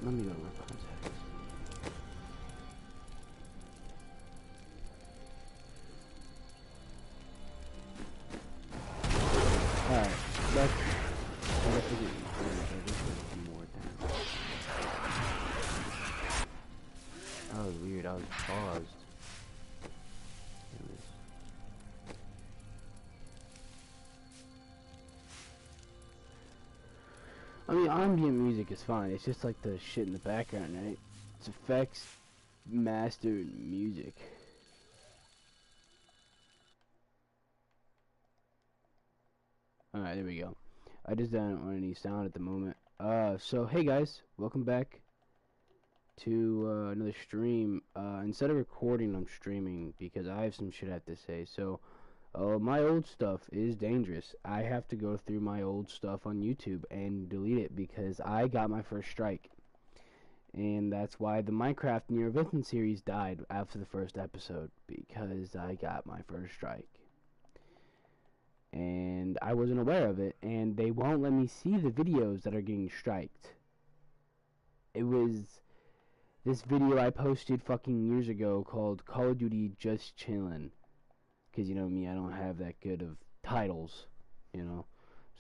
Let me go to my contacts. Alright, let's get more down. That was weird, I was paused. I mean, ambient music is fine. It's just like the shit in the background, right? It's effects, mastered music. Alright, there we go. I just don't want any sound at the moment. So hey guys, welcome back to another stream. Instead of recording, I'm streaming because I have some shit I have to say. So my old stuff is dangerous. I have to go through my old stuff on YouTube and delete it because I got my first strike. And that's why the Minecraft Near Vincent series died after the first episode, because I got my first strike. And I wasn't aware of it, and they won't let me see the videos that are getting striked. It was this video I posted fucking years ago called Call of Duty Just Chillin'. Because, you know me, I don't have that good of titles, you know,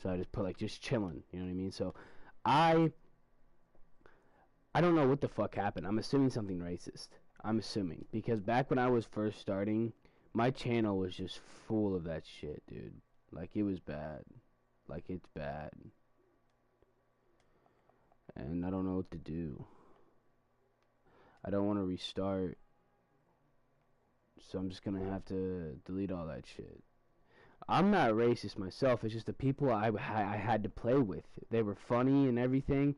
so I just put, like, just chillin', you know what I mean? So, I don't know what the fuck happened. I'm assuming something racist. I'm assuming. Because back when I was first starting, my channel was just full of that shit, dude. Like, it was bad. Like, it's bad. And I don't know what to do. I don't want to restart. So I'm just gonna have to delete all that shit. I'm not racist myself. It's just the people I had to play with. They were funny and everything,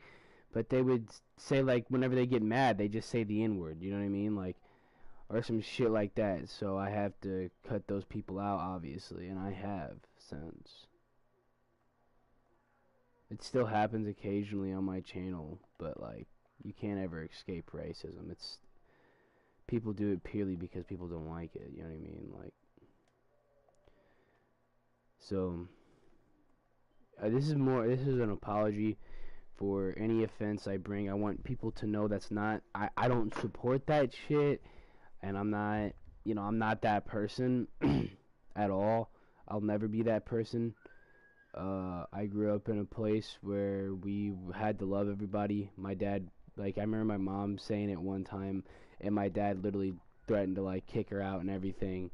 but they would say, like, whenever they get mad, they just say the N-word. You know what I mean? Like, or some shit like that. So I have to cut those people out, obviously, and I have since. It still happens occasionally on my channel, but, like, you can't ever escape racism. It's people do it purely because people don't like it, you know what I mean? Like, so this is an apology for any offense I bring. I want people to know that's not, I don't support that shit, and I'm not, you know, I'm not that person at all. I'll never be that person. I grew up in a place where we had to love everybody. My dad, like, I remember my mom saying it one time, and my dad literally threatened to, like, kick her out and everything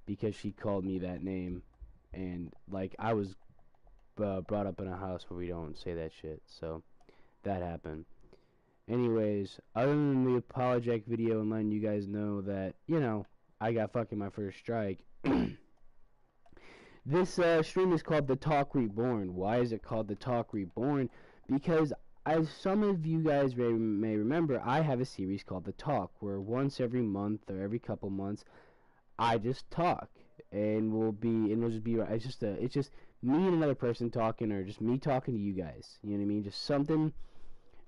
because she called me that name. And, like, I was brought up in a house where we don't say that shit. So, that happened. Anyways, other than the apologetic video and letting you guys know that, you know, I got fucking my first strike. This stream is called The Talk Reborn. Why is it called The Talk Reborn? Because, as some of you guys may remember, I have a series called The Talk, where once every month or every couple months, I just talk, and it's just me and another person talking, or just me talking to you guys. You know what I mean? Just something.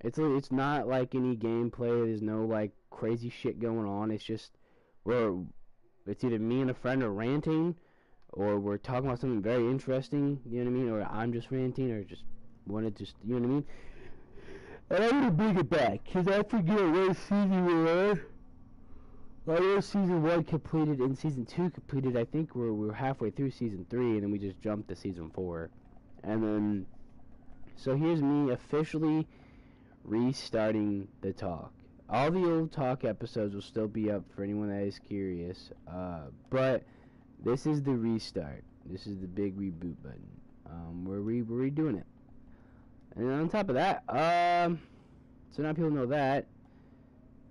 It's not like any gameplay. There's no, like, crazy shit going on. It's just it's either me and a friend are ranting, or we're talking about something very interesting, you know what I mean? Or I'm just ranting, or just want to just, you know what I mean? And I want to bring it back, because I forget what season we're on. I know season 1 completed, and season 2 completed. I think we're halfway through season 3, and then we just jumped to season 4. And then, so here's me officially restarting the talk. All the old talk episodes will still be up for anyone that is curious, but this is the restart. This is the big reboot button. We're redoing it. And on top of that, so now people know that,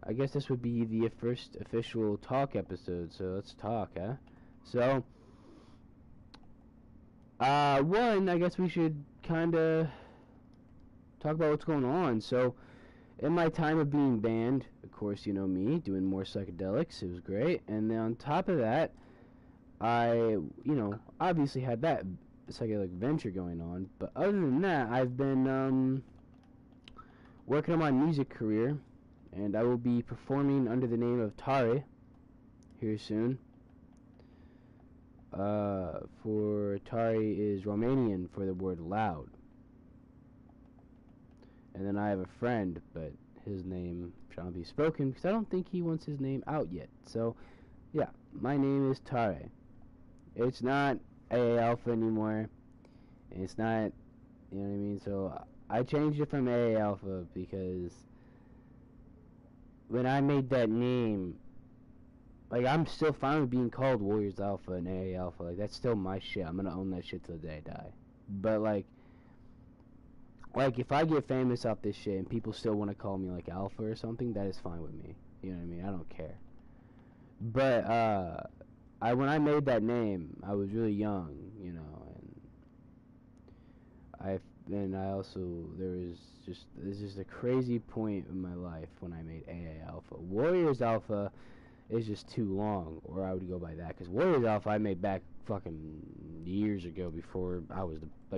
I guess this would be the first official talk episode, so let's talk, huh? So, one, I guess we should kinda talk about what's going on. So, in my time of being banned, of course, you know me, doing more psychedelics, it was great, and then on top of that, I, you know, obviously had that psychedelic venture going on, but other than that, I've been, working on my music career, and I will be performing under the name of Tare here soon. For Tare is Romanian for the word loud. And then I have a friend, but his name shall not be spoken because I don't think he wants his name out yet. So, yeah, my name is Tare. It's not AA Alpha anymore. It's not, you know what I mean? So, I changed it from AA Alpha because when I made that name, like, I'm still fine with being called Warriors Alpha and AA Alpha. Like, that's still my shit. I'm gonna own that shit till the day I die. But, like, if I get famous off this shit and people still want to call me, like, Alpha or something, that is fine with me. You know what I mean? I don't care. But, when I made that name, I was really young, you know, and I also, there's just a crazy point in my life when I made AA Alpha. Warriors Alpha is just too long, or I would go by that, because Warriors Alpha I made back fucking years ago before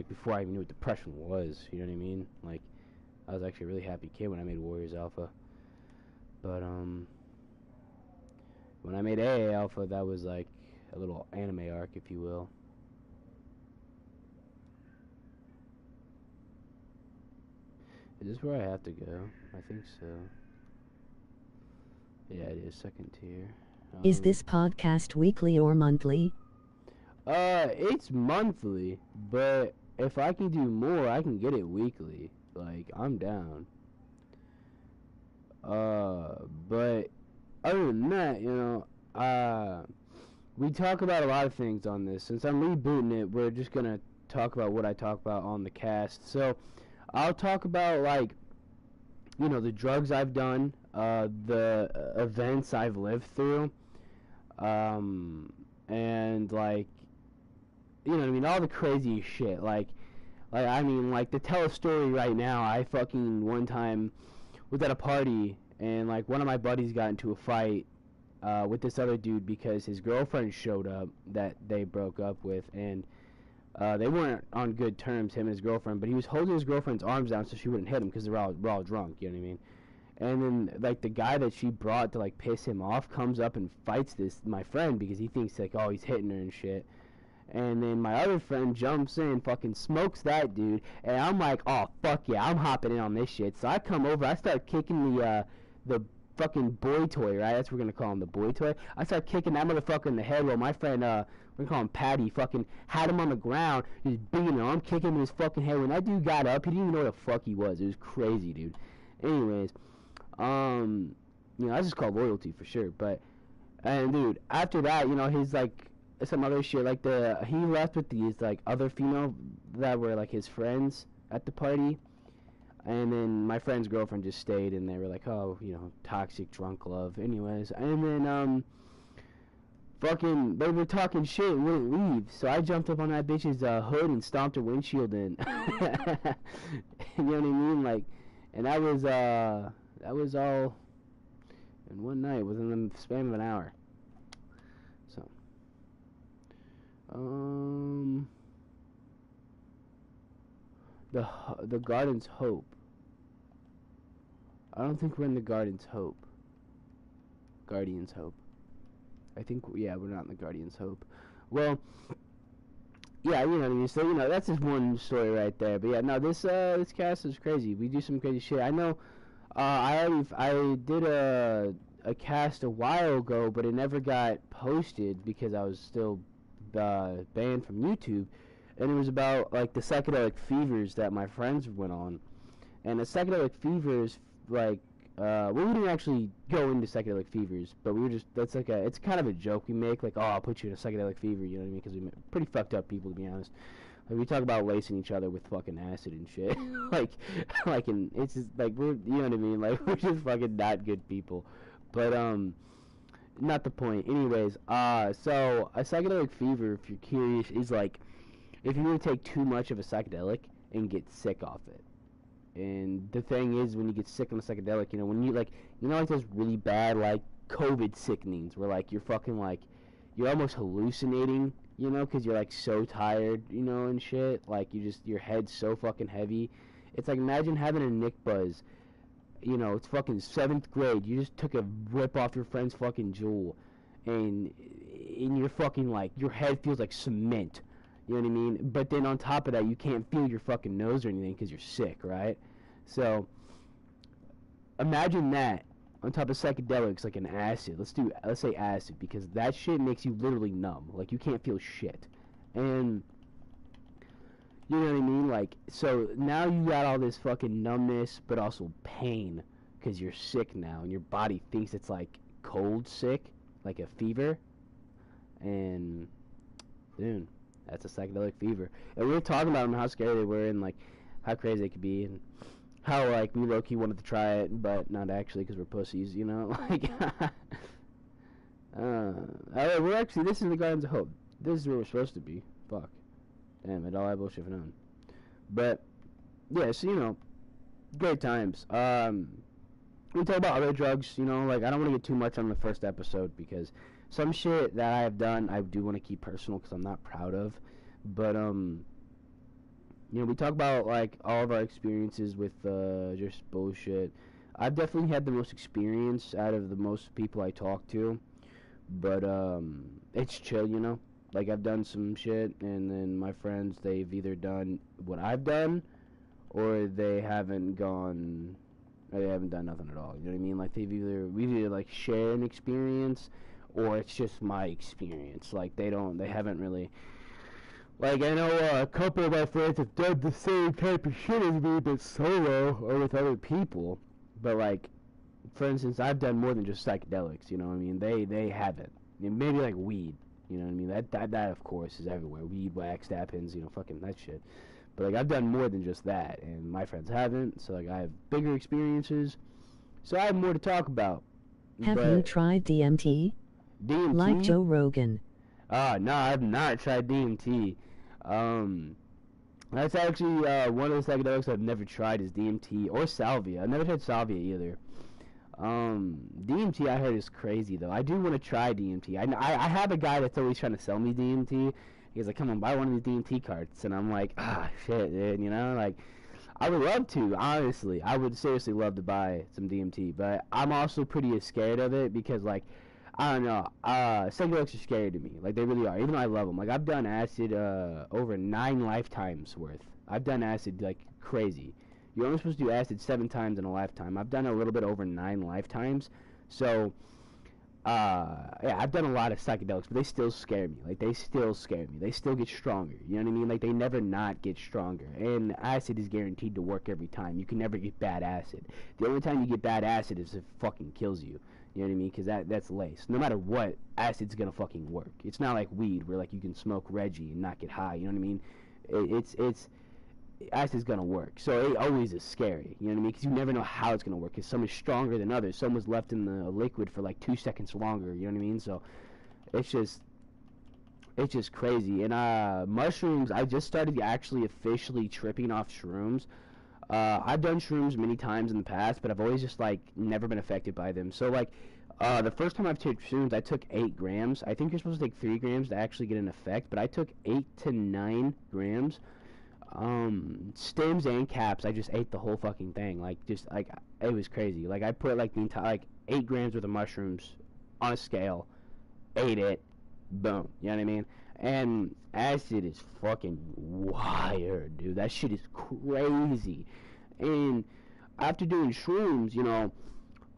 before I even knew what depression was, you know what I mean? Like, I was actually a really happy kid when I made Warriors Alpha, but, when I made AA Alpha, that was like a little anime arc, if you will. Is this where I have to go? I think so. Yeah, it is second tier. Is this podcast weekly or monthly? It's monthly, but if I can do more, I can get it weekly. Like, I'm down. But other than that, you know, we talk about a lot of things on this. Since I'm rebooting it, we're just gonna talk about what I talk about on the cast. So, I'll talk about, like, you know, the drugs I've done, the events I've lived through, and, like, you know what I mean, all the crazy shit, like, I mean, like, to tell a story right now, I fucking, one time, was at a party, and, like, one of my buddies got into a fight, with this other dude because his girlfriend showed up that they broke up with, and, they weren't on good terms, him and his girlfriend, but he was holding his girlfriend's arms down so she wouldn't hit him, because we're all drunk, you know what I mean? And then, like, the guy that she brought to, like, piss him off comes up and fights my friend, because he thinks, like, oh, he's hitting her and shit. And then my other friend jumps in, fucking smokes that dude, and I'm like, oh, fuck yeah, I'm hopping in on this shit. So I come over, I start kicking the fucking boy toy, right? That's what we're gonna call him, the boy toy. I start kicking that motherfucker in the head while my friend, we're gonna call him Patty, fucking had him on the ground, just beating him. I'm kicking him in his fucking head. When that dude got up, he didn't even know what the fuck he was. It was crazy, dude. Anyways, you know, that's just called loyalty for sure. But, and dude, after that, you know, his, like, some other shit, like, he left with these, like, other female that were, like, his friends at the party. And then my friend's girlfriend just stayed, and they were like, oh, you know, toxic drunk love. Anyways, and then, fucking, they were talking shit and wouldn't leave. So I jumped up on that bitch's hood and stomped her windshield in. You know what I mean? Like, and that was all in one night, within the span of an hour. So, the Garden's Hope. I don't think we're in the Guardian's Hope. Guardian's Hope. I think, yeah, we're not in the Guardian's Hope. Well, yeah, you know what I mean. So, you know, that's just one story right there. But yeah, no, this cast is crazy. We do some crazy shit. I know. I did a cast a while ago, but it never got posted because I was still banned from YouTube. And it was about, like, the psychedelic fevers that my friends went on. And the psychedelic fevers, like, well, we didn't actually go into psychedelic fevers, but we were just, it's kind of a joke we make, like, oh, I'll put you in a psychedelic fever, you know what I mean, because we're pretty fucked up people, to be honest. Like, we talk about lacing each other with fucking acid and shit. and it's just, like, you know what I mean, like, we're just fucking not good people. But, not the point. Anyways, so, a psychedelic fever, if you're curious, is, like, if you were to take too much of a psychedelic and get sick off it. And the thing is, when you get sick on a psychedelic, you know, when you, like, you know, like, those really bad, like, COVID sickenings, where, like, you're fucking, like, you're almost hallucinating, you know, because you're, like, so tired, you know, and shit, like, your head's so fucking heavy. It's like, imagine having a Nick buzz, you know, it's fucking 7th grade, you just took a rip off your friend's fucking jewel, and you're fucking, like, your head feels like cement. You know what I mean? But then on top of that, you can't feel your fucking nose or anything because you're sick, right? So, imagine that on top of psychedelics, like an acid. Let's say acid, because that shit makes you literally numb. Like you can't feel shit, and you know what I mean. Like so now you got all this fucking numbness, but also pain, because you're sick now, and your body thinks it's like cold sick, like a fever, and dude, that's a psychedelic fever. And we were talking about them, how scary they were, and like how crazy it could be, and how like we low-key wanted to try it, but not actually because we're pussies, you know. Like, we're actually, this is the Gardens of Hope. This is where we're supposed to be. Fuck, damn it, all that bullshit for nothing. But yeah, so you know, great times. We talk about other drugs, you know. Like I don't want to get too much on the first episode because some shit that I have done I do want to keep personal because I'm not proud of. But you know, we talk about like all of our experiences with just bullshit. I've definitely had the most experience out of the most people I talk to, but it's chill, you know. Like I've done some shit, and then my friends they've either done what I've done, or they haven't gone. Or they haven't done nothing at all. You know what I mean? Like we've either like shared an experience, or it's just my experience. Like they haven't really. Like, I know a couple of my friends have done the same type of shit as me, but solo or with other people. But, like, for instance, I've done more than just psychedelics, you know what I mean? They haven't. And maybe, like, weed, you know what I mean? That, of course, is everywhere. Weed, wax, stappins, you know, fucking that shit. But, like, I've done more than just that, and my friends haven't. So, like, I have bigger experiences. So I have more to talk about. Have you tried DMT? DMT? Like Joe Rogan. No, I've not tried DMT. That's actually one of the psychedelics I've never tried is DMT or salvia. I've never tried salvia either. DMT I heard is crazy though. I do want to try DMT. I have a guy that's always trying to sell me DMT. He's like, come on, buy one of these DMT carts, and I'm like, shit, dude, you know, like. I would love to, honestly. I would seriously love to buy some DMT, but I'm also pretty scared of it because, like, I don't know. Psychedelics are scary to me. Like, they really are. Even though I love them. Like, I've done acid over 9 lifetimes worth. I've done acid, like, crazy. You're only supposed to do acid 7 times in a lifetime. I've done a little bit over 9 lifetimes. So, yeah, I've done a lot of psychedelics, but they still scare me. Like, they still scare me. They still get stronger. You know what I mean? Like, they never not get stronger. And acid is guaranteed to work every time. You can never get bad acid. The only time you get bad acid is if it fucking kills you. You know what I mean? Because that's laced. No matter what, acid's gonna fucking work. It's not like weed where, like, you can smoke Reggie and not get high. You know what I mean? It's acid's gonna work. So it always is scary. You know what I mean? Because you never know how it's gonna work. Because some is stronger than others. Some was left in the liquid for like 2 seconds longer. You know what I mean? So it's just crazy. And mushrooms. I just started actually officially tripping off shrooms. I've done shrooms many times in the past, but I've always just like never been affected by them. So like the first time I've taken shrooms, I took 8 grams. I think you're supposed to take 3 grams to actually get an effect, but I took 8 to 9 grams. Stems and caps, I just ate the whole fucking thing. Like, just, like, it was crazy. Like, I put, like, the entire, like, 8 grams worth of mushrooms on a scale, ate it, boom, you know what I mean? And acid is fucking wired, dude. That shit is crazy. And after doing shrooms, you know,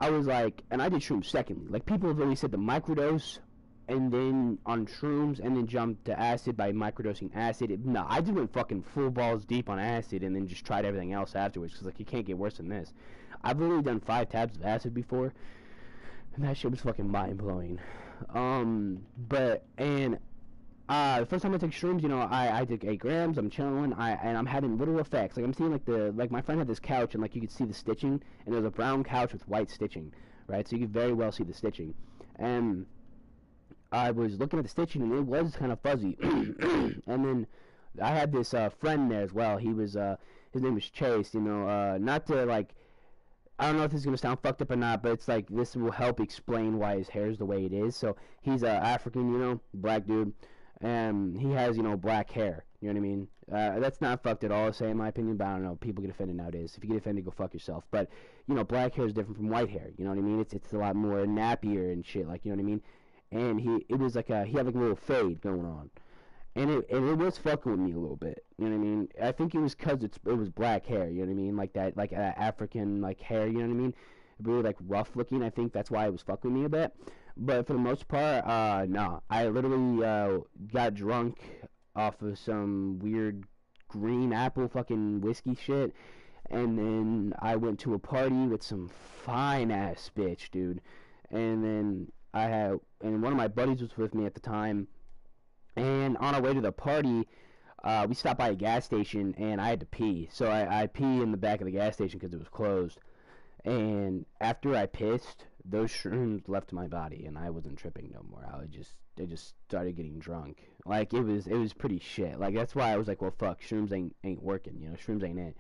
I was like, and I did shrooms secondly. Like, people have always said the microdose and then on shrooms, and then jumped to acid by microdosing acid. No, I just went fucking full balls deep on acid, and then just tried everything else afterwards, because, like, you can't get worse than this. I've literally done 5 tabs of acid before, and that shit was fucking mind-blowing. The first time I took shrooms, you know, I took 8 grams, I'm chilling, and I'm having little effects. Like, I'm seeing, like, my friend had this couch, and, like, you could see the stitching, and it was a brown couch with white stitching, right? So you could very well see the stitching. And I was looking at the stitching, and it was kind of fuzzy. And then I had this friend there as well. He was, his name was Chase, you know, not to, like, I don't know if this is going to sound fucked up or not, but it's like, this will help explain why his hair is the way it is. So, he's African, you know, black dude, and he has, you know, black hair, you know what I mean? That's not fucked at all, say, in my opinion, but I don't know, people get offended nowadays. If you get offended, go fuck yourself. But, you know, black hair is different from white hair, you know what I mean? It's a lot more nappier and shit, like, you know what I mean? And he had like a little fade going on, and it was fucking with me a little bit, you know what I mean? I think it was 'cause it was black hair, you know what I mean? Like that, like African, like, hair, you know what I mean? really like rough looking. I think that's why it was fucking me a bit. But for the most part, no. I literally got drunk off of some weird green apple fucking whiskey shit, and then I went to a party with some fine ass bitch, dude. And then and one of my buddies was with me at the time. And on our way to the party, we stopped by a gas station, and I had to pee. So I pee in the back of the gas station because it was closed. And after I pissed, those shrooms left my body, and I wasn't tripping no more. I just started getting drunk. Like it was pretty shit. Like that's why I was like, well, fuck, shrooms ain't working. You know, shrooms ain't it.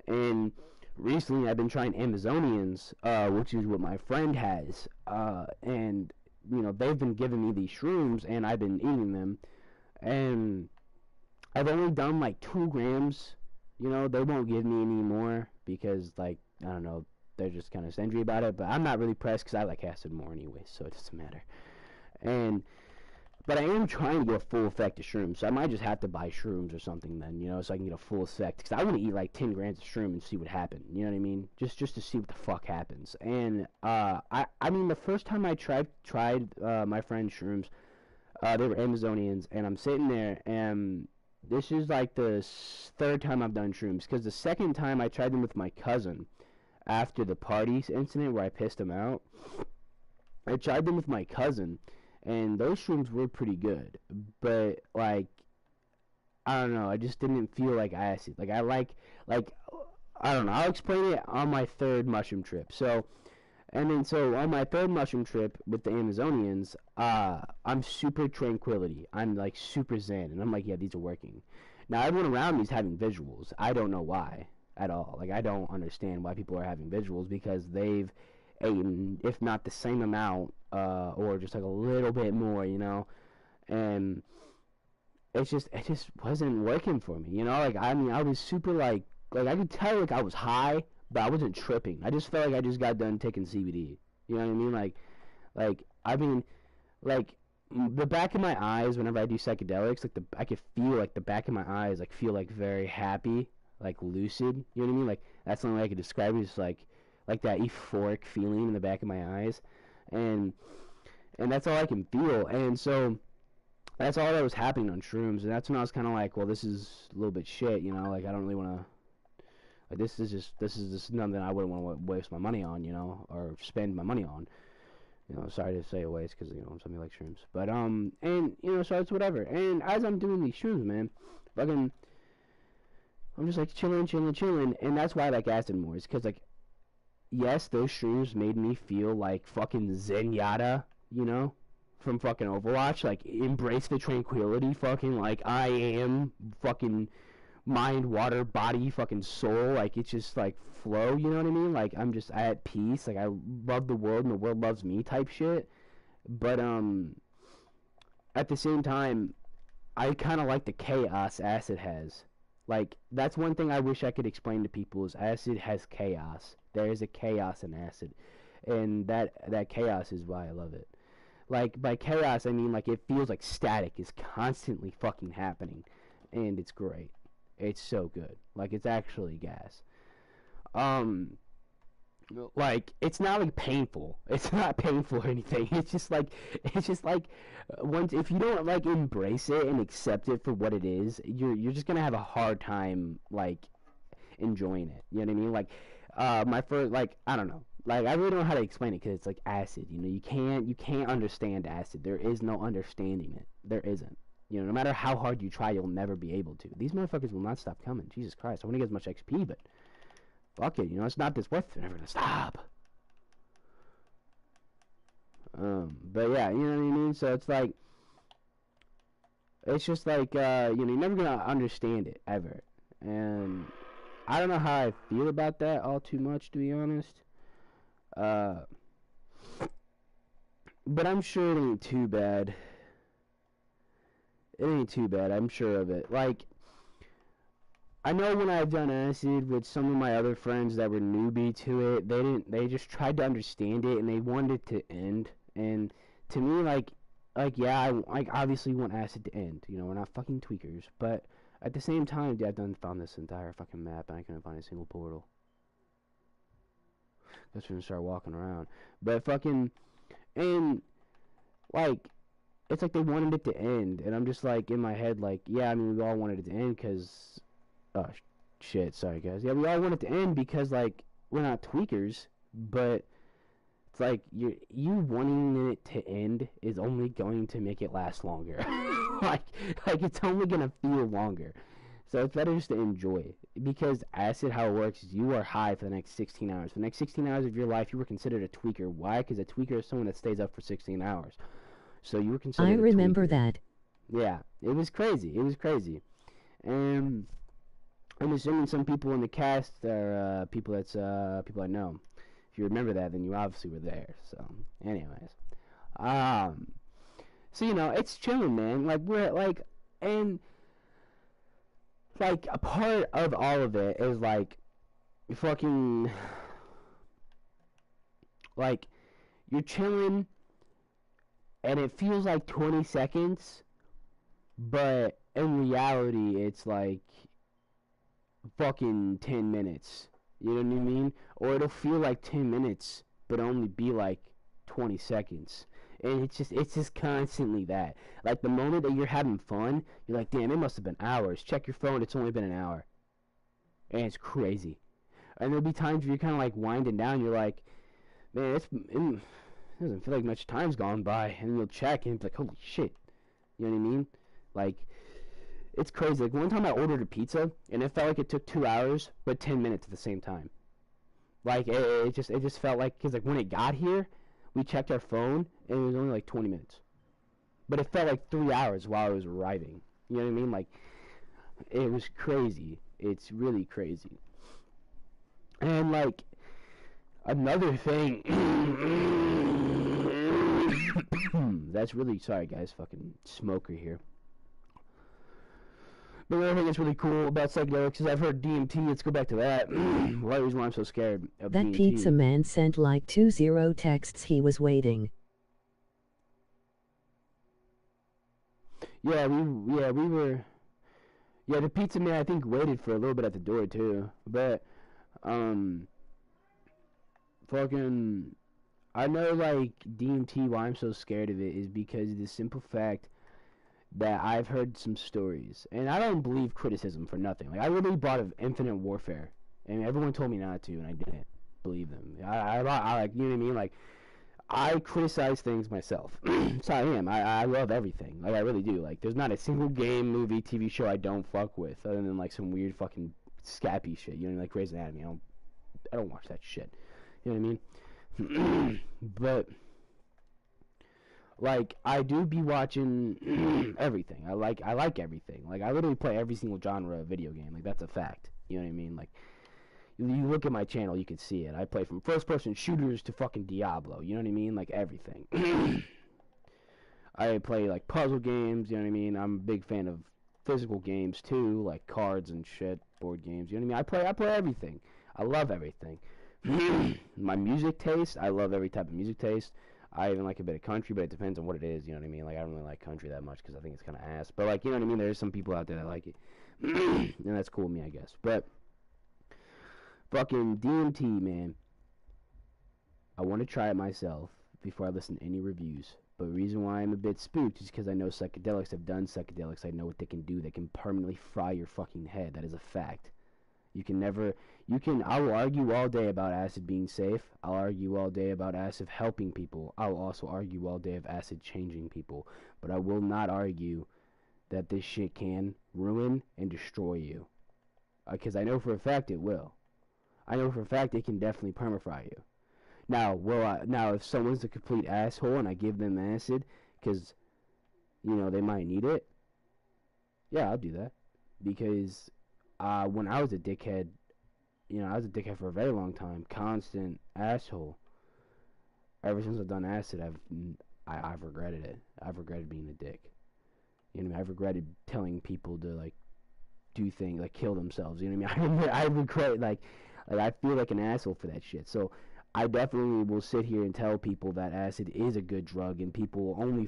And recently, I've been trying Amazonians, which is what my friend has. And you know, they've been giving me these shrooms, and I've been eating them. And I've only done like 2 grams. You know, they won't give me any more because, like, I don't know, they're just kind of stingy about it. But I'm not really pressed because I like acid more anyway, so it doesn't matter. But I am trying to get a full effect of shrooms, so I might just have to buy shrooms or something then, you know, so I can get a full effect. Because I want to eat like 10 grams of shroom and see what happens. You know what I mean? Just to see what the fuck happens. And I mean, the first time I tried my friend's shrooms, they were Amazonians, and I'm sitting there, and this is like the third time I've done shrooms. Because the second time I tried them with my cousin after the party incident where I pissed him out. I tried them with my cousin, and those shrooms were pretty good. But like, I don't know, I just didn't feel like acid. Like I don't know. I'll explain it on my third mushroom trip. So on my third mushroom trip with the Amazonians, I'm super tranquility. I'm like super zen, and I'm like, yeah, these are working. Now everyone around me is having visuals. I don't know why at all. Like I don't understand why people are having visuals because they've eaten, if not the same amount, or just like a little bit more, you know, and it just wasn't working for me, you know. Like I mean, I was super like I could tell like I was high, but I wasn't tripping. I just felt like I just got done taking CBD. You know what I mean? Like I mean, like the back of my eyes whenever I do psychedelics, like I could feel like the back of my eyes like feel like very happy, like lucid. You know what I mean? Like that's the only way I could describe it. Is like that euphoric feeling in the back of my eyes, and that's all I can feel. And so that's all that was happening on shrooms, and that's when I was kind of like, well, this is a little bit shit, you know. Like I don't really want to. Like this is just nothing I wouldn't want to waste my money on, you know, or spend my money on. You know, sorry to say a waste because you know somebody likes shrooms, but and you know, so it's whatever. And as I'm doing these shrooms, man, fucking, I'm just like chilling, and that's why I like acid more. Is because like, yes, those shrooms made me feel like fucking Zenyatta, you know, from fucking Overwatch. Like embrace the tranquility, fucking like I am fucking mind, water, body, fucking soul. Like it's just like flow, you know what I mean? Like I'm just at peace. Like I love the world and the world loves me type shit. But at the same time, I kind of like the chaos acid has. Like that's one thing I wish I could explain to people is acid has chaos. There is a chaos in acid, and that chaos is why I love it. Like by chaos I mean like it feels like static is constantly fucking happening, and it's great. It's so good. Like it's actually gas. Um, like it's not like painful. It's not painful or anything. It's just like once if you don't like embrace it and accept it for what it is, you're just gonna have a hard time like enjoying it. You know what I mean? Like my first like I don't know. Like I really don't know how to explain it because it's like acid. You know, you can't understand acid. There is no understanding it. There isn't. You know, no matter how hard you try, you'll never be able to. These motherfuckers will not stop coming. Jesus Christ, I want to get as much XP, but fuck it. You know, it's not this worth. They're never gonna stop. But yeah, you know what I mean. So it's like, it's just like, you know, you're never gonna understand it ever. And I don't know how I feel about that all too much, to be honest. But I'm sure it ain't too bad. It ain't too bad. I'm sure of it. Like, I know when I've done acid with some of my other friends that were newbie to it, they just tried to understand it and they wanted it to end. And to me, yeah, I like obviously want acid to end. You know, we're not fucking tweakers, but at the same time, dude, I've done found this entire fucking map and I couldn't find a single portal. That's when I start walking around. But fucking, and like, it's like they wanted it to end, and I'm just like in my head, like, yeah, I mean, we all wanted it to end because, oh shit, sorry guys, yeah, we all want it to end because like we're not tweakers, but it's like you wanting it to end is only going to make it last longer. like like it's only gonna feel longer. So it's better just to enjoy it. Because acid, how it works is you are high for the next 16 hours. For the next 16 hours of your life, you were considered a tweaker. Why? Because a tweaker is someone that stays up for 16 hours. So you were I considered a remember tweaker. that. Yeah, it was crazy. It was crazy. And I'm assuming some people in the cast are people people I know. If you remember that, then you obviously were there. So, anyways, um, so it's chilling, man. Like we're like, and like a part of all of it is like fucking like you're chilling and it feels like 20 seconds, but in reality it's like fucking 10 minutes. You know what I mean? Or it'll feel like 10 minutes, but only be like 20 seconds. And it's just constantly that. Like the moment that you're having fun, you're like, damn, it must have been hours. Check your phone, it's only been an hour. And it's crazy. And there'll be times where you're kind of like winding down, you're like, man, it doesn't feel like much time's gone by. And then you'll check and it's like, holy shit. You know what I mean? Like, it's crazy. Like one time I ordered a pizza and it felt like it took 2 hours, but 10 minutes at the same time. Like it just felt like, because like when it got here, we checked our phone and it was only like 20 minutes, but it felt like 3 hours while it was arriving. You know what I mean? Like it was crazy. It's really crazy. And like another thing, that's really sorry guys, fucking smoker here. But another thing that's really cool about psychedelics is I've heard DMT. Let's go back to that. One reason why I'm so scared of That DMT. pizza man sent like 20 texts he was waiting. Yeah, we were. Yeah, the pizza man I think waited for a little bit at the door too. But fucking, I know like DMT. Why I'm so scared of it is because of the simple fact that I've heard some stories, and I don't believe criticism for nothing. Like I literally bought of Infinite Warfare, and everyone told me not to, and I didn't believe them. I like, you know what I mean? Like I criticize things myself. So I am. I love everything. Like I really do. Like there's not a single game, movie, TV show I don't fuck with, other than like some weird fucking scappy shit. You know, like Grey's Anatomy. I don't watch that shit. You know what I mean? But like I do be watching everything. I like everything. Like I literally play every single genre of video game. Like that's a fact. You know what I mean? Like you look at my channel, you can see it. I play from first person shooters to fucking Diablo. You know what I mean? Like everything. I play like puzzle games. You know what I mean? I'm a big fan of physical games too, like cards and shit, board games. You know what I mean? I play everything. I love everything. My music taste, I love every type of music taste. I even like a bit of country, but it depends on what it is, you know what I mean? Like, I don't really like country that much because I think it's kind of ass. But, like, you know what I mean? There's some people out there that like it. And that's cool with me, I guess. But, fucking DMT, man. I want to try it myself before I listen to any reviews. But the reason why I'm a bit spooked is because I know psychedelics. I've done psychedelics. I know what they can do. They can permanently fry your fucking head. That is a fact. I will argue all day about acid being safe. I'll argue all day about acid helping people. I'll also argue all day of acid changing people. But I will not argue that this shit can ruin and destroy you. Because I know for a fact it will. I know for a fact it can definitely permafry you. Now, if someone's a complete asshole and I give them acid, because, they might need it, yeah, I'll do that. Because when I was a dickhead, I was a dickhead for a very long time. Constant asshole. Ever since I've done acid, I've regretted it. I've regretted being a dick. You know what I mean? I've regretted telling people to like do things like kill themselves. You know what I mean? I regret I feel like an asshole for that shit. So I definitely will sit here and tell people that acid is a good drug, and people only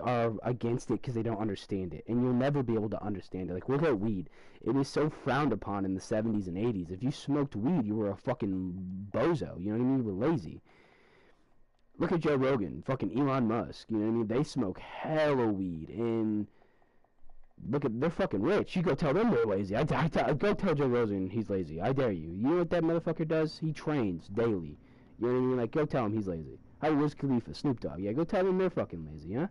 are against it because they don't understand it, and you'll never be able to understand it. Like, look at weed; it was so frowned upon in the 70s and 80s. If you smoked weed, you were a fucking bozo. You know what I mean? You were lazy. Look at Joe Rogan, fucking Elon Musk. You know what I mean? They smoke hella weed, and look at they're fucking rich. You go tell them they're lazy. Go tell Joe Rogan he's lazy. I dare you. You know what that motherfucker does? He trains daily. You know what I mean? Like, go tell him he's lazy. How Wiz Khalifa, Snoop Dogg? Yeah, go tell them they're fucking lazy, huh?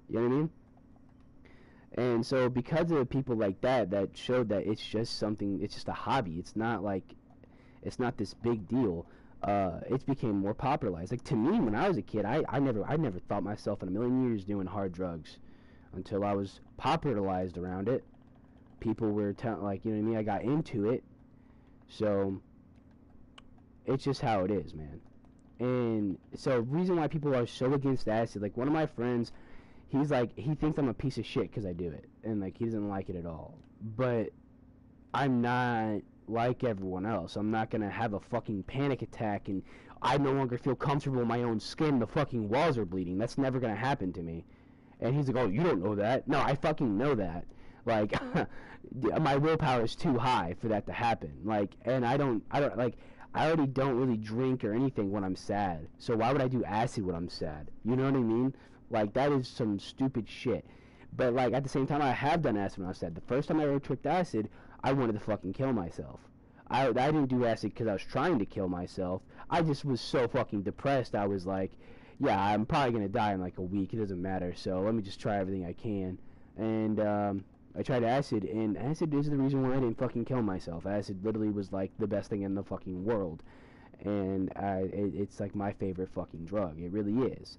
You know what I mean? And so because of people like that, that showed that it's just something. It's just a hobby. It's not like it's not this big deal. It's became more popularized. Like to me, when I was a kid, I never thought myself in a million years doing hard drugs until I was popularized around it. People were like, you know what I mean? I got into it. So it's just how it is, man. And so reason why people are so against acid, like one of my friends, he's like, he thinks I'm a piece of shit because I do it, and like he doesn't like it at all. But I'm not like everyone else. I'm not gonna have a fucking panic attack and I no longer feel comfortable in my own skin. The fucking walls are bleeding. That's never gonna happen to me. And he's like, oh, you don't know that. No, I fucking know that. Like, my willpower is too high for that to happen. Like, and I don't, like, I already don't really drink or anything when I'm sad. So why would I do acid when I'm sad? You know what I mean? Like, that is some stupid shit. But, like, at the same time, I have done acid when I was sad. The first time I ever tripped acid, I wanted to fucking kill myself. I didn't do acid because I was trying to kill myself. I just was so fucking depressed. I was like, yeah, I'm probably going to die in like a week. It doesn't matter. So let me just try everything I can. And I tried acid, and acid is the reason why I didn't fucking kill myself. Acid literally was like the best thing in the fucking world. And it's like my favorite fucking drug. It really is.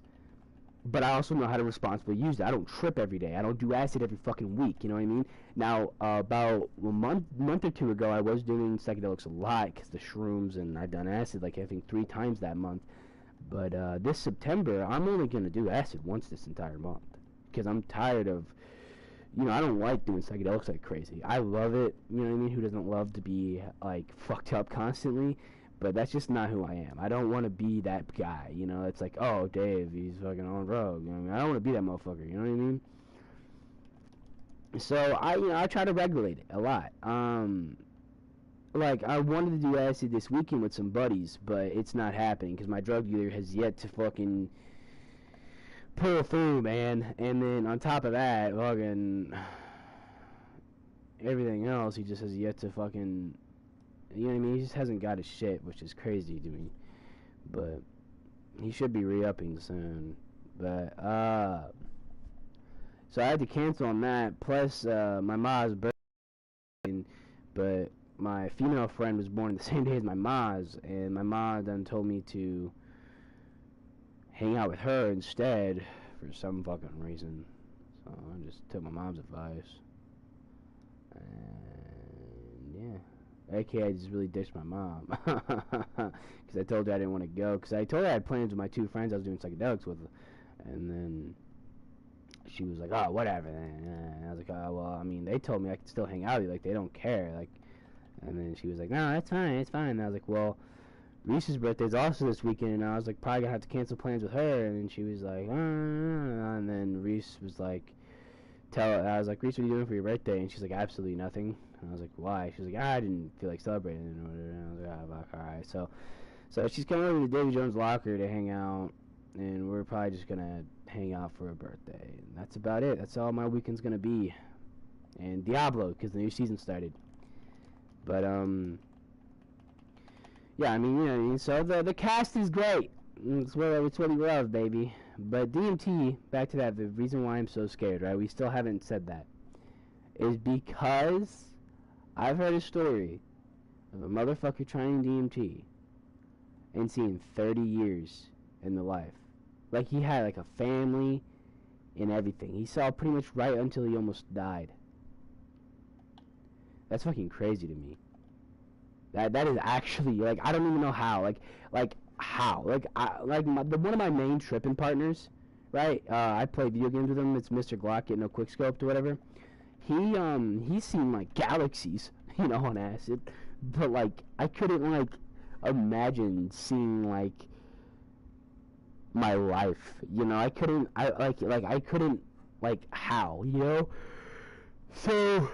But I also know how to responsibly use it. I don't trip every day. I don't do acid every fucking week. You know what I mean? Now, about a month or two ago, I was doing psychedelics a lot because the shrooms, and I've done acid like I think 3 times that month. But this September, I'm only going to do acid once this entire month because I'm tired of, you know, I don't like doing psychedelics like crazy. I love it, you know what I mean? Who doesn't love to be, like, fucked up constantly? But that's just not who I am. I don't want to be that guy, you know? It's like, oh, Dave, he's fucking on drugs. You know what I mean? I don't want to be that motherfucker, you know what I mean? So, I try to regulate it a lot. Like, I wanted to do acid this weekend with some buddies, but it's not happening because my drug dealer has yet to fucking pull through, man. And then on top of that, fucking everything else, he just has yet to fucking, you know what I mean? He just hasn't got his shit, which is crazy to me. But he should be re-upping soon. But, so I had to cancel on that. Plus, my mom's birthday, but my female friend was born the same day as my mom's, and my mom then told me to hang out with her instead for some fucking reason. So I just took my mom's advice. And yeah. AKA I just really ditched my mom. Because I told her I didn't want to go. Because I told her I had plans with my 2 friends I was doing psychedelics with. And then she was like, oh, whatever. And I was like, oh, well, I mean, they told me I could still hang out with you. Like, they don't care. Like, and then she was like, no, that's fine. It's fine. And I was like, well, Reese's birthday's also this weekend. And I was like, probably going to have to cancel plans with her. And then she was like, and then Reese was like, I was like, Reese, what are you doing for your birthday? And she's like, absolutely nothing. And I was like, why? She was like, I didn't feel like celebrating. And I was like, all right. So she's coming over to Davy Jones' locker to hang out, and we're probably just gonna hang out for her birthday. And that's about it. That's all my weekend's gonna be. And Diablo, because the new season started. But yeah, I mean, you know what I mean. So the cast is great. It's what we love, baby. But DMT, back to that, the reason why I'm so scared, right? We still haven't said that. Is because I've heard a story of a motherfucker trying DMT and seeing 30 years in the life. Like, he had, like, a family and everything. He saw pretty much right until he almost died. That's fucking crazy to me. That is actually, like, I don't even know how. Like how? One of my main tripping partners, right? I play video games with him. It's Mr. Glock, getting no quick scoped or whatever. He's seen like galaxies, you know, on acid. But like I couldn't like imagine seeing like my life. You know, I couldn't. I couldn't like how. You know, so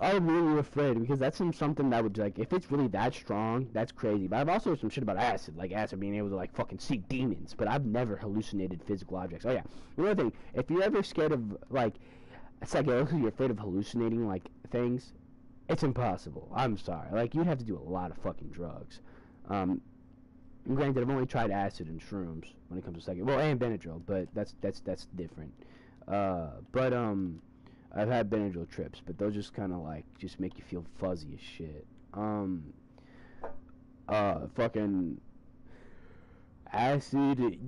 I'm really afraid because that's something that would like if it's really that strong, that's crazy. But I've also heard some shit about acid, like acid being able to like fucking see demons. But I've never hallucinated physical objects. Oh yeah, another thing, if you're ever scared of like psychotically, you're afraid of hallucinating like things, it's impossible. I'm sorry. Like you'd have to do a lot of fucking drugs. Um, Granted, I've only tried acid and shrooms when it comes to psychic. Well, and Benadryl, but that's different. But I've had Benadryl trips, but those just kind of like just make you feel fuzzy as shit. Fucking acid.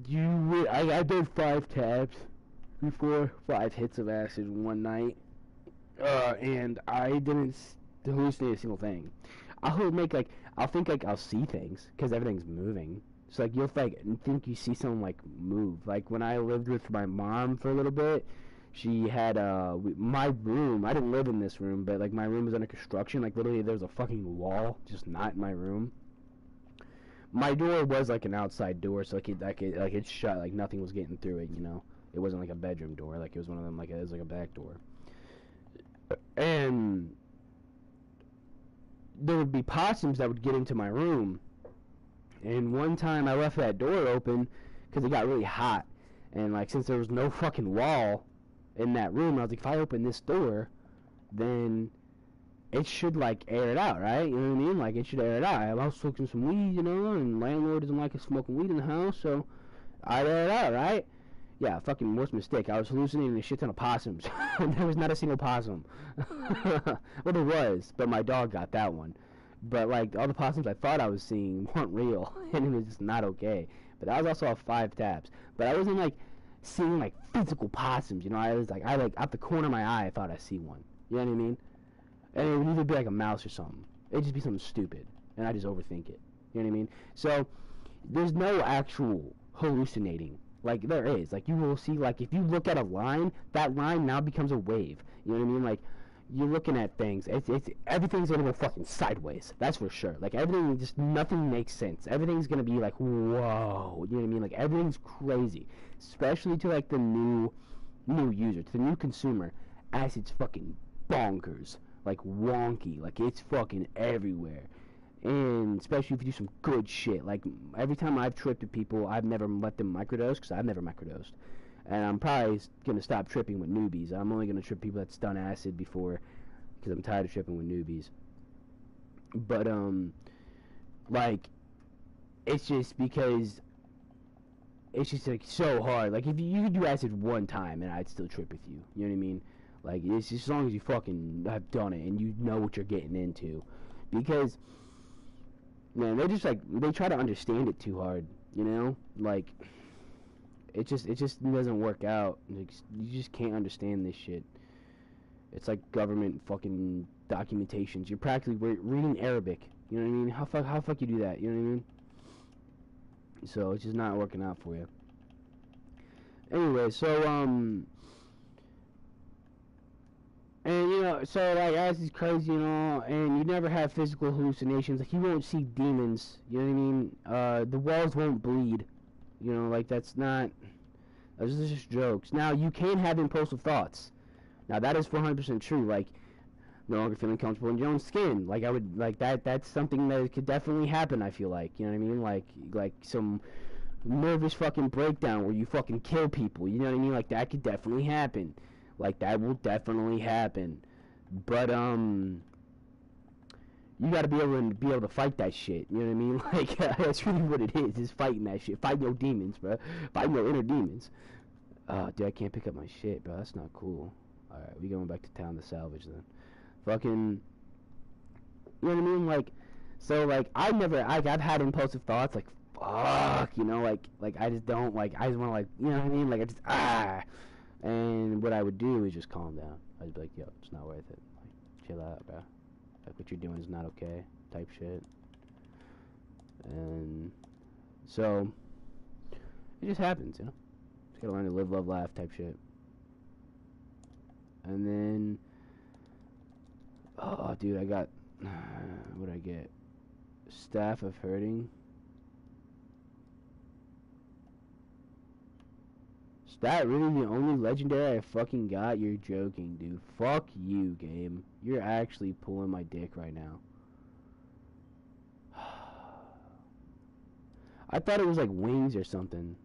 I did 5 tabs before, 5 hits of acid one night. And I didn't hallucinate a single thing. I'll think like I'll see things because everything's moving. So like you'll like think you see someone like move. Like when I lived with my mom for a little bit, she had my room. I didn't live in this room, but like my room was under construction. Like literally there was a fucking wall just not in my room. My door was like an outside door, so like it's shut. Like nothing was getting through it. You know, it wasn't like a bedroom door. Like it was one of them. Like it was like a back door. And there would be possums that would get into my room. And one time I left that door open because it got really hot. And like since there was no fucking wall in that room, I was like, if I open this door, then it should like air it out, right? You know what I mean? Like it should air it out. I was smoking some weed, you know, and landlord doesn't like us smoking weed in the house, so I'd air it out, right? Yeah, fucking worst mistake. I was hallucinating a shit ton of possums. There was not a single possum. Well, there was, but my dog got that one. But like all the possums I thought I was seeing weren't real, and it was just not okay. But that was also a 5 tabs. But I wasn't like seeing like physical possums. You know, I like out the corner of my eye I thought I see one. You know what I mean? And it would either be like a mouse or something. It'd just be something stupid, and I just overthink it. You know what I mean? So there's no actual hallucinating. Like there is. Like you will see. Like if you look at a line, that line now becomes a wave. You know what I mean? Like you're looking at things. It's everything's gonna go fucking sideways. That's for sure. Like everything, just nothing makes sense. Everything's gonna be like whoa. You know what I mean? Like everything's crazy, especially to like the new user, to the new consumer. Acid's fucking bonkers, like wonky. Like it's fucking everywhere. And especially if you do some good shit. Like every time I've tripped with people, I've never let them microdose because I've never microdosed. And I'm probably gonna stop tripping with newbies. I'm only gonna trip people that's done acid before because I'm tired of tripping with newbies. But like it's just because it's just like so hard. Like if you could do acid one time and I'd still trip with you. You know what I mean? Like it's just as long as you fucking have done it and you know what you're getting into, because man, they just like they try to understand it too hard. You know, like it just doesn't work out. Like, you just can't understand this shit. It's like government fucking documentations. You're practically reading Arabic. You know what I mean? How fuck you do that? You know what I mean? So it's just not working out for you. Anyway, so and you know, so like as is crazy and all, and you never have physical hallucinations. Like you won't see demons. You know what I mean? The walls won't bleed. You know, like that's not. Those are just jokes. Now you can have impulsive thoughts. Now that is 400% true. Like no longer feeling comfortable in your own skin. Like I would like that. That's something that could definitely happen. I feel like, you know what I mean. Like some nervous fucking breakdown where you fucking kill people. You know what I mean. Like that could definitely happen. Like that will definitely happen. But you got to be able to fight that shit. You know what I mean? Like that's really what it is fighting that shit. Fight your demons, bro. Fight your inner demons. Dude, I can't pick up my shit, bro. That's not cool. All right, we going back to town to salvage then. Fucking, you know what I mean? Like, so like I've had impulsive thoughts like fuck, you know, like I just don't like I just want to like you know what I mean? Like I just and what I would do is just calm down. I'd be like, yo, it's not worth it. Like, chill out, bro. Like what you're doing is not okay, type shit. And so it just happens, you know. Just gotta learn to live, love, laugh, type shit. And then, oh, dude, I got what did I get? Staff of Hurting. Is that really the only legendary I fucking got? You're joking, dude. Fuck you, game. You're actually pulling my dick right now. I thought it was like wings or something.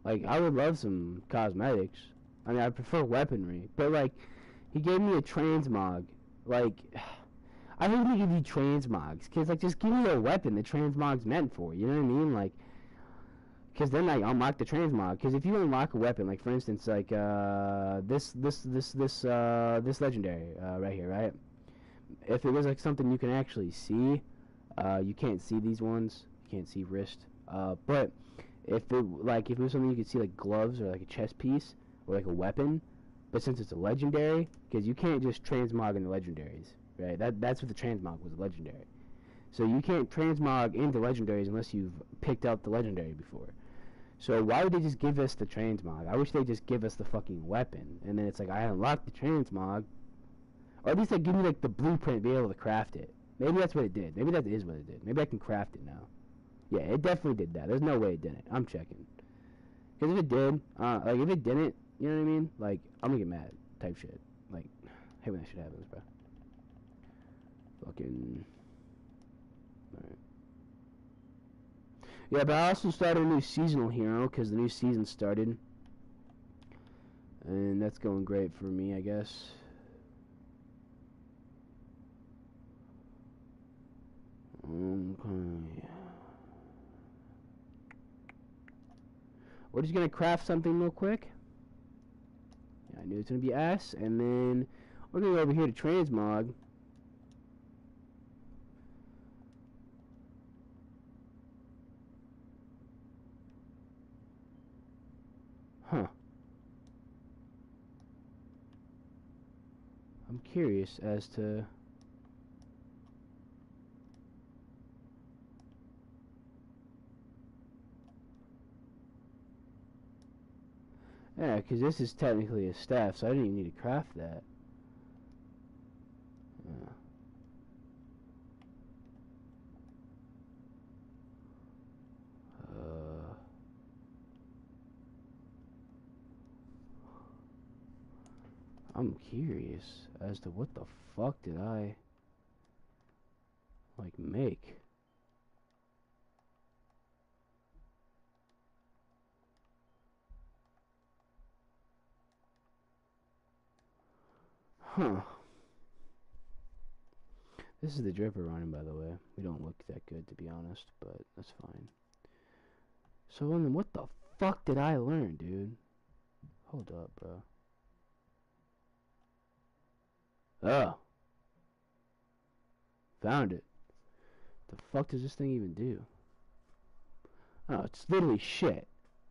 Like, I would love some cosmetics. I mean, I prefer weaponry. But, like, he gave me a transmog. Like, I hate to give you transmogs. Because, like, just give me a weapon the transmog's meant for. You know what I mean? Like, because then I unlock the transmog. Because if you unlock a weapon, like, for instance, like, this legendary, right here, right? If it was, like, something you can actually see, you can't see these ones. You can't see wrist. But if it was something you could see, like gloves or like a chest piece or like a weapon, but since it's a legendary, because you can't just transmog in the legendaries, right? That's what the transmog was, a legendary. So you can't transmog into legendaries unless you've picked up the legendary before. So why would they just give us the transmog? I wish they'd just give us the fucking weapon, and then it's like I unlocked the transmog, or at least they give me like the blueprint to be able to craft it. Maybe that's what it did. Maybe that is what it did. Maybe I can craft it now. Yeah, it definitely did that. There's no way it didn't. I'm checking. Because if it did, like, if it didn't, you know what I mean? Like, I'm gonna get mad type shit. Like, I hate when that shit happens, bro. Fucking. Alright. Yeah, but I also started a new seasonal hero because the new season started. And that's going great for me, I guess. Okay. We're just gonna craft something real quick. Yeah, I knew it's gonna be S, and then we're gonna go over here to transmog. Huh. I'm curious as to. Yeah, because this is technically a staff, so I didn't even need to craft that. Yeah. I'm curious as to what the fuck did I, like, make? Huh. This is the dripper running, by the way. We don't look that good, to be honest, but that's fine. So then what the fuck did I learn, dude? Hold up, bro. Oh. Found it. The fuck does this thing even do? Oh, it's literally shit.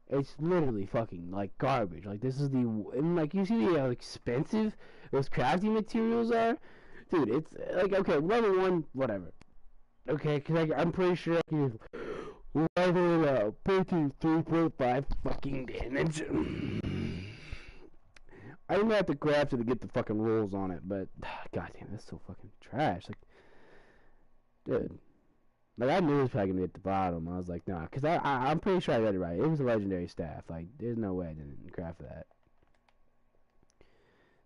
It's literally fucking, like, garbage. Like, this is the... And, like, you see how expensive those crafting materials are? Dude, it's, like, okay, level 1, whatever. Okay, because I'm pretty sure I can level 3.5 fucking damage. I didn't have to craft it to get the fucking rolls on it, but goddamn, that's so fucking trash. Like, dude, like I knew it was probably gonna be at the bottom. I was like, nah, because I'm pretty sure I read it right. It was a legendary staff. Like, there's no way I didn't craft that.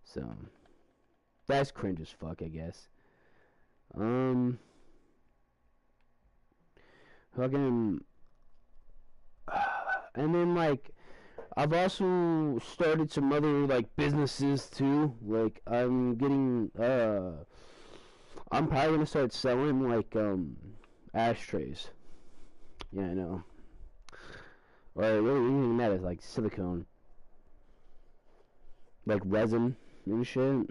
So that's cringe as fuck, I guess. Fucking, and then like I've also started some other like businesses too. Like I'm probably gonna start selling like ashtrays. Yeah, I know. Or really even that is like silicone. Like resin and shit.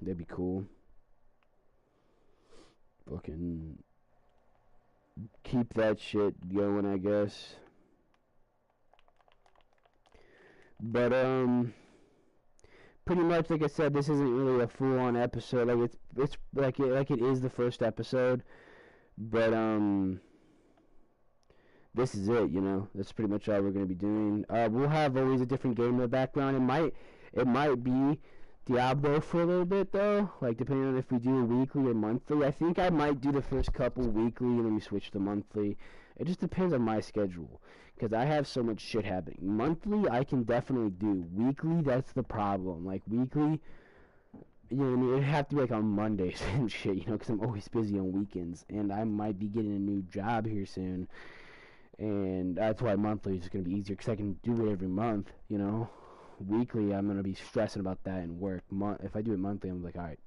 That'd be cool. Fucking keep that shit going, I guess. But pretty much like I said, this isn't really a full-on episode. Like it's like it is the first episode, but this is it. You know, that's pretty much all we're gonna be doing. We'll have always a different game in the background. It might be Diablo for a little bit though, like depending on if we do a weekly or monthly. I think I might do the first couple weekly and then we switch to monthly. It just depends on my schedule because I have so much shit happening. Monthly I can definitely do. Weekly, that's the problem. Like weekly, you know what I mean? It'd have to be like on Mondays and shit, you know, because I'm always busy on weekends and I might be getting a new job here soon. And that's why monthly is going to be easier because I can do it every month, you know. Weekly, I'm going to be stressing about that and work. If I do it monthly, I'm like, alright,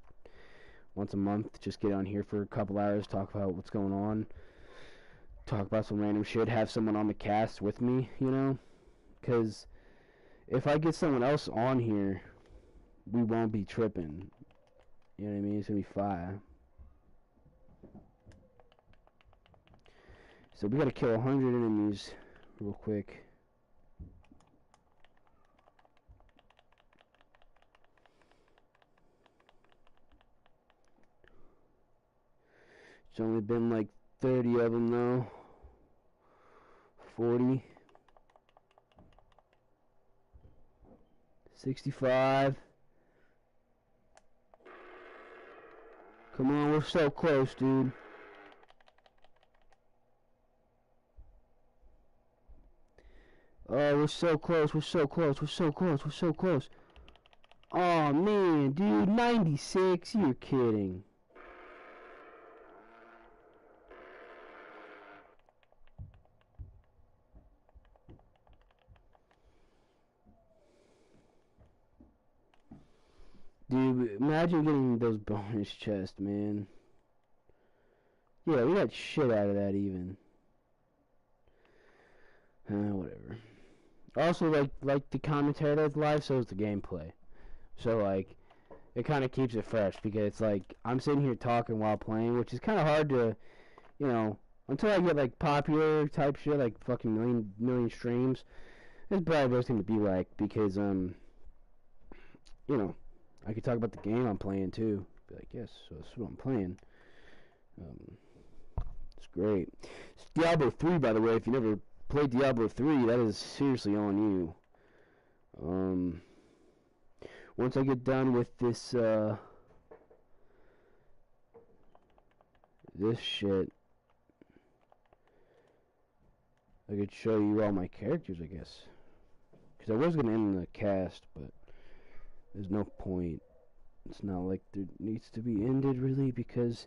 once a month, just get on here for a couple hours, talk about what's going on, talk about some random shit, have someone on the cast with me, you know. Because if I get someone else on here, we won't be tripping. You know what I mean? It's going to be fire. So we got to kill 100 enemies real quick. It's only been like 30 of them though. 40. 65. Come on, we're so close, dude. Oh, we're so close, we're so close, we're so close, we're so close. Oh man, dude, 96, you're kidding. Dude, imagine getting those bonus chests, man. Yeah, we got shit out of that even. Whatever. Also, like the commentary that's live, so is the gameplay. So, like, it kind of keeps it fresh because it's like I'm sitting here talking while playing, which is kind of hard to, you know, until I get like popular type shit, like fucking million streams. It's probably the best thing to be like because you know, I could talk about the game I'm playing too. Be like, yes, so that's what I'm playing. It's great. It's Diablo 3, by the way. If you never played Diablo 3, that is seriously on you. Once I get done with this this shit, I could show you all my characters, I guess. Because I was going to end the cast, but there's no point. It's not like there needs to be ended, really, because...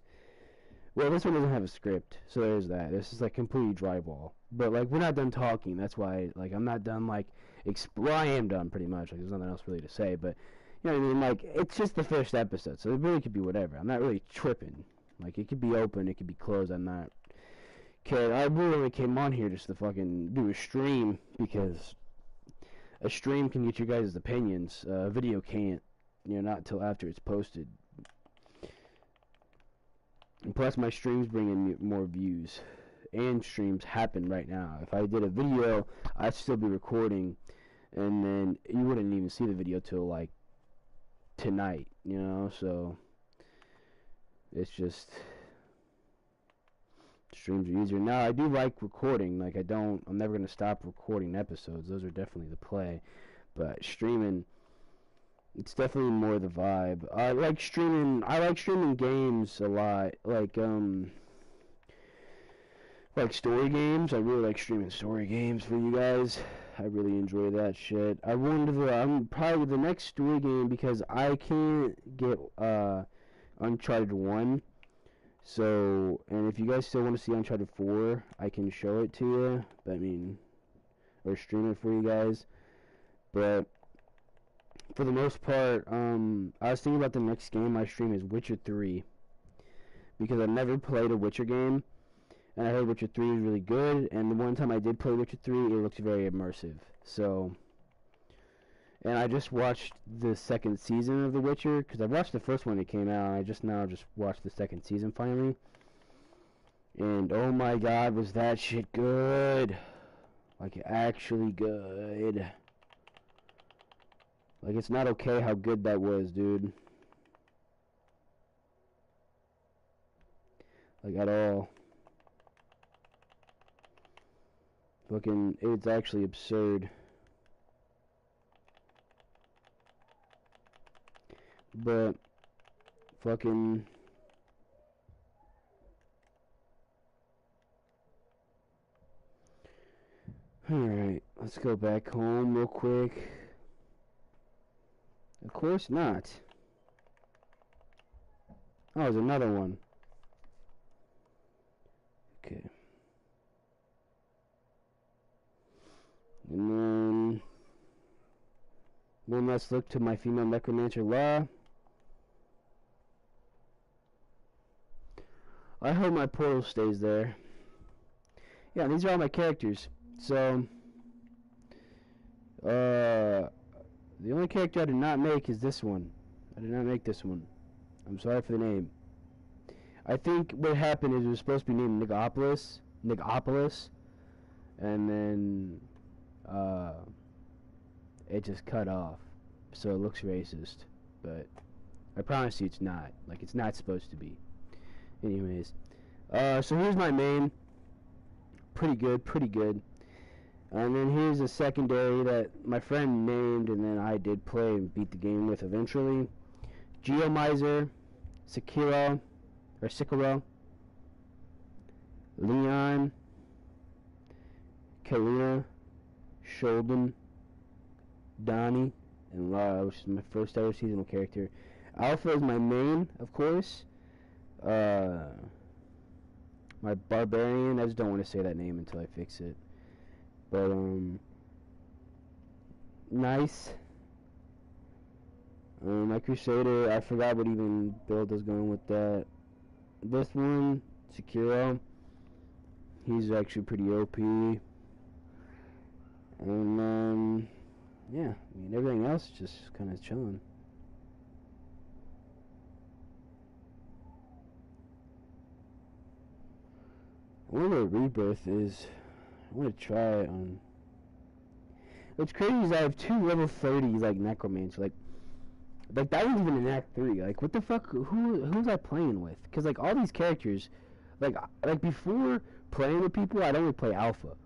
Well, this one doesn't have a script, so there's that. This is, like, completely drywall. But, like, we're not done talking. That's why, like, I'm not done, like... Well, I am done, pretty much. Like, there's nothing else really to say, but... You know what I mean? Like, it's just the first episode, so it really could be whatever. I'm not really tripping. Like, it could be open, it could be closed. I'm not... Okay, I really came on here just to fucking do a stream, because... A stream can get your guys' opinions. A video can't. You know, not until after it's posted. And plus, my streams bring in more views. And streams happen right now. If I did a video, I'd still be recording. And then you wouldn't even see the video till, like, tonight. You know, so... It's just... Streams are easier. Now, I do like recording. Like, I'm never going to stop recording episodes. Those are definitely the play. But streaming, it's definitely more the vibe. I like streaming games a lot. Like story games. I really like streaming story games for you guys. I really enjoy that shit. I'm probably the next story game because I can't get, Uncharted 1. So, and if you guys still want to see Uncharted 4, I can show it to you. I mean, or stream it for you guys. But for the most part, I was thinking about the next game I stream is Witcher 3. Because I've never played a Witcher game. And I heard Witcher 3 is really good. And the one time I did play Witcher 3, it looked very immersive. So... And I just watched the second season of The Witcher, because I watched the first one that came out, and I just watched the second season finally. And oh my god, was that shit good. Like, actually good. Like, it's not okay how good that was, dude. Like, at all. Fucking, it's actually absurd. But fucking. Alright, let's go back home real quick. Of course not. Oh, there's another one. Okay. And then let's look to my female necromancer Law. I hope my portal stays there. Yeah, these are all my characters. So, the only character I did not make is this one. I did not make this one. I'm sorry for the name. I think what happened is it was supposed to be named Nigopolis, and then it just cut off, so it looks racist. But I promise you, it's not. Like, it's not supposed to be. Anyways, so here's my main. Pretty good. And then here's a secondary that my friend named, and then I did play and beat the game with eventually. Geomiser, Sekiro, Leon, Kalina, Sheldon, Donnie, and Lara, which is my first ever seasonal character. Alpha is my main, of course. My barbarian, I just don't want to say that name until I fix it. But, nice. My Crusader, I forgot what even build I was going with that. This one, Sekiro, he's actually pretty OP. And, yeah, I mean, everything else is just kind of chilling. I wonder what Rebirth is. I want to try it on. What's crazy is I have 2 level 30s like necromancer. Like that was even in Act 3. Like, what the fuck? Who was I playing with? Because like all these characters, like before playing with people, I'd only play Alpha,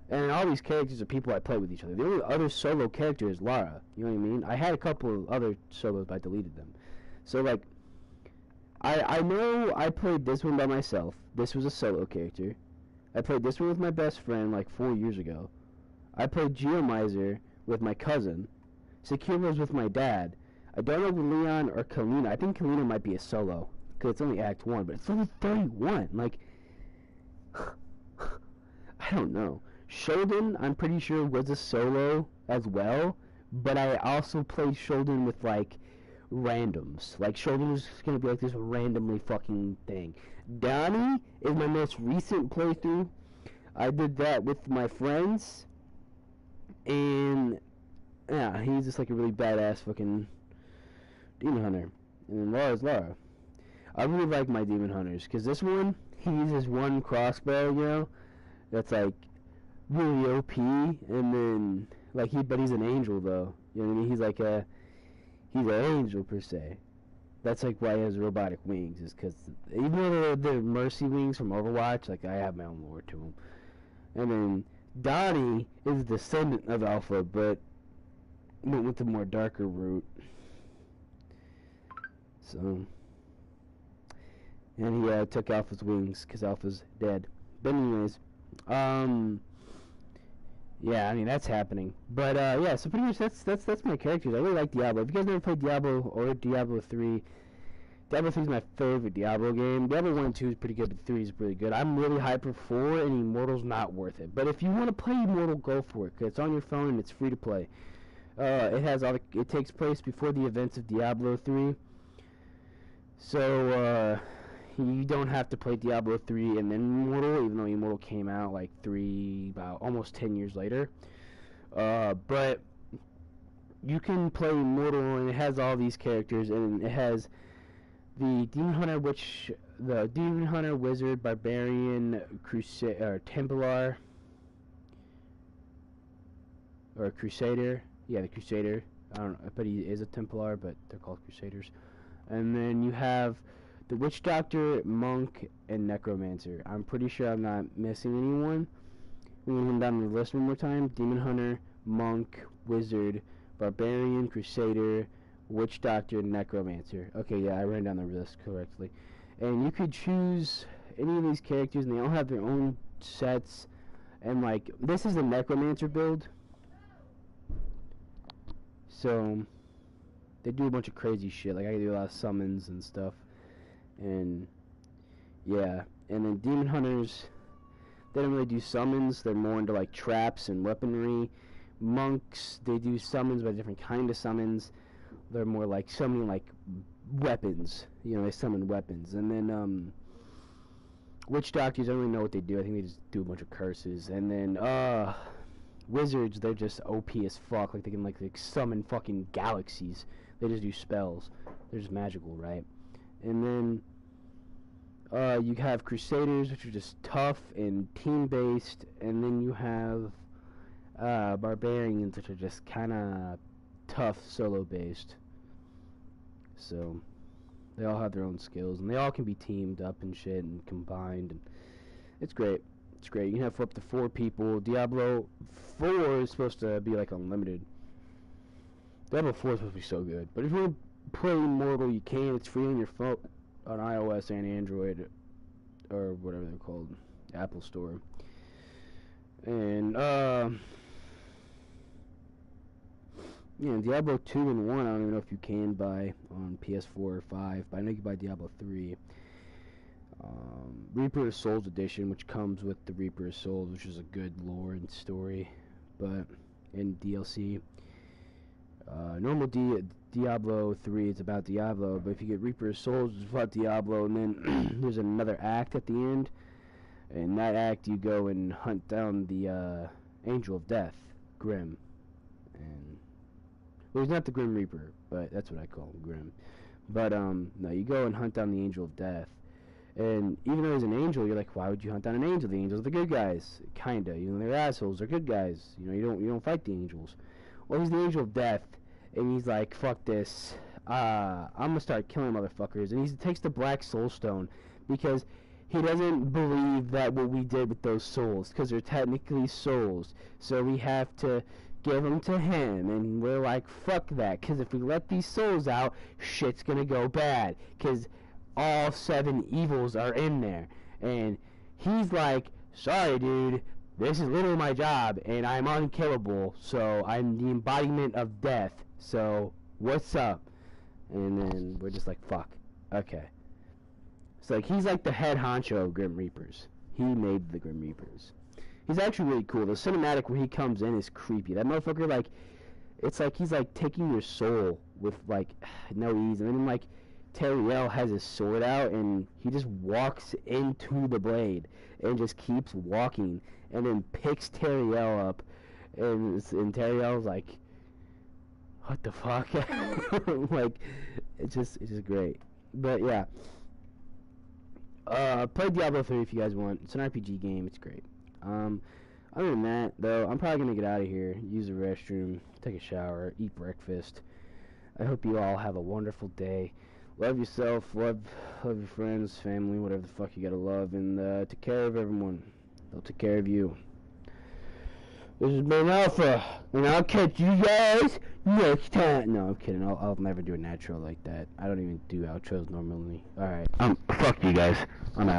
and all these characters are people I play with each other. The only other solo character is Lara. You know what I mean? I had a couple of other solos, but I deleted them. So like, I know I played this one by myself. This was a solo character. I played this one with my best friend like 4 years ago. I played Geomiser with my cousin. Sekiro's with my dad. I don't know if Leon or Kalina. I think Kalina might be a solo, because it's only Act 1, but it's only 31. Like, I don't know. Sheldon, I'm pretty sure, was a solo as well, but I also played Sheldon with, like, randoms. Like, Sheldon was gonna be like this randomly fucking thing. Donnie is my most recent playthrough. I did that with my friends, and yeah, he's just like a really badass fucking demon hunter. And then Lara's Lara. I really like my demon hunters, because this one, he uses one crossbow, you know, that's like really OP, and then like but he's an angel though. You know what I mean? He's an angel per se. That's like why he has robotic wings, is because even though they're mercy wings from Overwatch, like I have my own lore to them. And then Donnie is a descendant of Alpha, but went with the more darker route. So, and he took Alpha's wings because Alpha's dead. But anyways, yeah, I mean that's happening. But yeah, so pretty much that's my characters. I really like Diablo. If you guys never played Diablo or Diablo 3, Diablo 3 is my favorite Diablo game. Diablo 1 and 2 is pretty good, but 3 is really good. I'm really hyped for 4, and Immortal's not worth it. But if you want to play Immortal, go for it, because it's on your phone and it's free to play. It takes place before the events of Diablo 3. So, you don't have to play Diablo 3 and then Immortal, even though Immortal came out like about almost 10 years later. But you can play Immortal, and it has all these characters, and it has the Demon Hunter, Wizard, Barbarian, Templar, or Crusader. Yeah, the Crusader. I don't know, but he is a Templar, but they're called Crusaders. And then you have the Witch Doctor, Monk, and Necromancer. I'm pretty sure I'm not missing anyone. We're going to come down the list one more time. Demon Hunter, Monk, Wizard, Barbarian, Crusader, Witch Doctor, Necromancer. Okay, yeah, I ran down the list correctly. And you could choose any of these characters, and they all have their own sets. And, like, this is the Necromancer build. So, they do a bunch of crazy shit. Like, I can do a lot of summons and stuff. And, yeah. And then Demon Hunters, they don't really do summons. They're more into, like, traps and weaponry. Monks, they do summons, but different kind of summons. They're more like summoning, like, weapons. You know, they summon weapons. And then, Witch Doctors, I don't really know what they do. I think they just do a bunch of curses. And then, Wizards, they're just OP as fuck. Like, they can, like summon fucking galaxies. They just do spells. They're just magical, right? And then, you have Crusaders, which are just tough and team-based. And then you have, Barbarians, which are just kind of tough, solo-based. So, they all have their own skills, and they all can be teamed up and shit and combined, and it's great. It's great. You can have up to 4 people. Diablo 4 is supposed to be, like, unlimited. Diablo 4 is supposed to be so good. But if you want to play Immortal, you can. It's free on your phone, on iOS and Android, or whatever they're called, Apple Store. And, yeah, Diablo 2 and 1, I don't even know if you can buy on PS4 or 5, but I know you can buy Diablo 3. Reaper of Souls Edition, which comes with the Reaper of Souls, which is a good lore and story, but in DLC. Normal Diablo 3, it's about Diablo, but if you get Reaper of Souls, it's about Diablo, and then there's another act at the end. In that act, you go and hunt down the Angel of Death, Grim. And well, he's not the Grim Reaper, but that's what I call him, Grim. But no, you go and hunt down the Angel of Death. And even though he's an angel, you're like, why would you hunt down an angel? The angels are the good guys, kinda. You know, they're assholes. They're good guys. You know, you don't fight the angels. Well, he's the Angel of Death, and he's like, fuck this. I'm gonna start killing motherfuckers. And he takes the Black Soul Stone because he doesn't believe that what we did with those souls, because they're technically souls. So we have to give them to him, and we're like, fuck that, because if we let these souls out, shit's gonna go bad, because all 7 evils are in there. And he's like, sorry dude, this is literally my job, and I'm unkillable, so I'm the embodiment of death, so what's up? And then we're just like, fuck, okay. It's like, he's like the head honcho of Grim Reapers. He made the Grim Reapers. He's actually really cool. The cinematic where he comes in is creepy. That motherfucker, like, it's like he's like taking your soul with like no ease, and then like Teriel has his sword out, and he just walks into the blade and just keeps walking, and then picks Teriel up, and Teriel's like, what the fuck? Like, it's just great. But yeah, play Diablo 3 if you guys want. It's an RPG game. It's great. Other than that, though, I'm probably gonna get out of here, use the restroom, take a shower, eat breakfast. I hope you all have a wonderful day. Love yourself, love your friends, family, whatever the fuck you gotta love, and take care of everyone. They'll take care of you. This has been Alpha, and I'll catch you guys next time. No, I'm kidding. I'll never do an outro like that. I don't even do outros normally. Alright. Fuck you guys. I'm out.